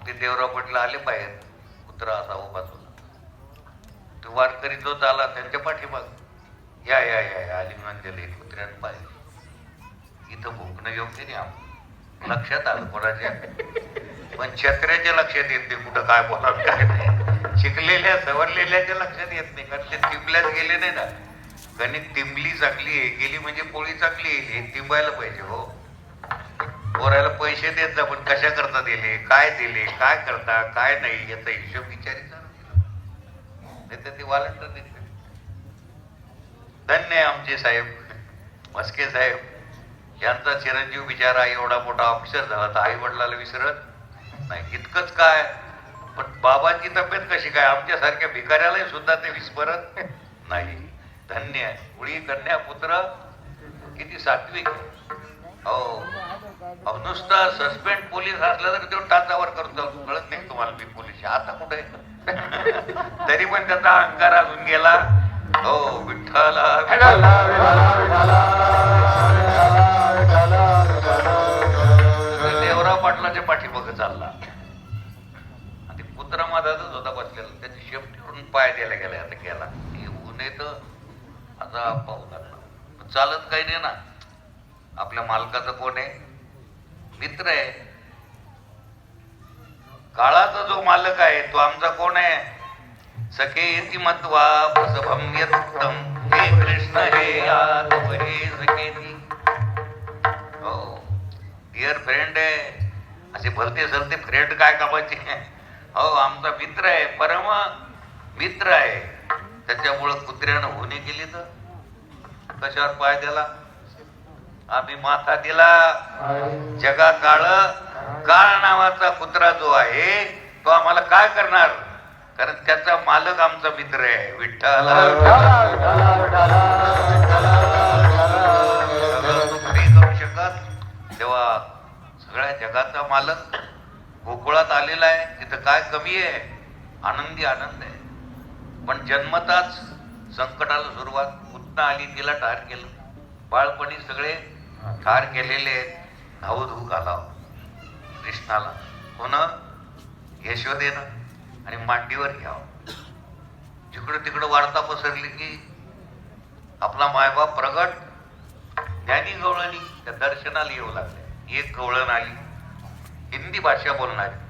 ते देवराव पाटील आले बाहेर, कुत्रा असा उभाच होता. तो वारकरी जो झाला त्यांच्या पाठीमाग या या या आलिंगन दिले कुत्र्यानं पाहिजे. इथं भुंकणं योग्य नाही आम्हाला लक्षात आलं कोणाच्या, पण छत्र्याच्या लक्षात येत नाही कुठं काय बोलावं काय नाही. शिकलेल्या सवरलेल्याच्या लक्षात येत नाही, कारण ते तिंबल्याच गेले नाही ना. गणित तिंबली चांगली आहे गेली म्हणजे पोळी चांगली येईल, हे तिंबायला पाहिजे. हो, पोरायला पैसे देत जा, पण कशा करता दिले, काय करता काय नाही याचा हिशोब विचारित नाही तर ते वालंट देते. धन्य आहे आमचे साहेब मस्के साहेब, यांचा चिरंजीव बिचारा एवढा मोठा ऑफिसर झाला तर आई वडिलाला विसरत नाही. इतकंच काय, पण बाबांची तब्येत कशी काय, आमच्यासारख्या भिकाऱ्याला सुद्धा ते विस्मरत नाही. धन्य आहे. मुळी कन्या पुत्र किती सात्विक. हो, नुसता सस्पेंड पोलीस असला तर तो टाचावर करतो, कळत नाही तुम्हाला मी पोलीस आता कुठे तरी पण त्याचा अहंकार अजून गेला. हो, विठ्ठल देवराव पाटलाच्या पाठीमागे चालला आणि कुत्रा माझाच होता बसलेला, त्याची शेपटीवरून पाय द्यायला गेला. आता गेला ऊन येत, आता पाहू लागला. चालत काही नाही ना, आपल्या मालकाचं कोण आहे, मित्र आहे. काळाचा जो मालक आहे तो आमचा कोण आहे, सखे येती मत्वा बसभम यत्तम हे कृष्ण हे याद हे सखेती. हो, डिअर फ्रेंड आहे. असे भलते सलते फ्रेंड काय कामाचे. हो, आमचा मित्र आहे, परम मित्र आहे. त्याच्यामुळं कुत्र्यानं होणे केली तर कशावर पाय दिला, आम्ही माथा दिला. जगा काळ काळ नावाचा कुत्रा जो आहे तो आम्हाला काय करणार, कारण त्याचा मालक आमचा मित्र आहे विठ्ठल. करू शकत तेव्हा सगळ्या जगाचा मालक गोकुळात आलेला आहे, तिथं काय कमी आहे, आनंदी आनंद आहे. पण जन्मताच संकटाला सुरुवात पुतना आली, तिला ठार केलं. बाळपणी सगळे ठार केलेले धाऊ धू घाला कृष्णाला, कोण यशोदेनं, आणि मांडीवर घ्यावं. जिकडं तिकडं वार्ता पसरली की आपला मायबाप प्रगट, ज्ञानी गवळणी त्या दर्शनाला येऊ लागले. एक गवळण आली हिंदी भाषा बोलणारी,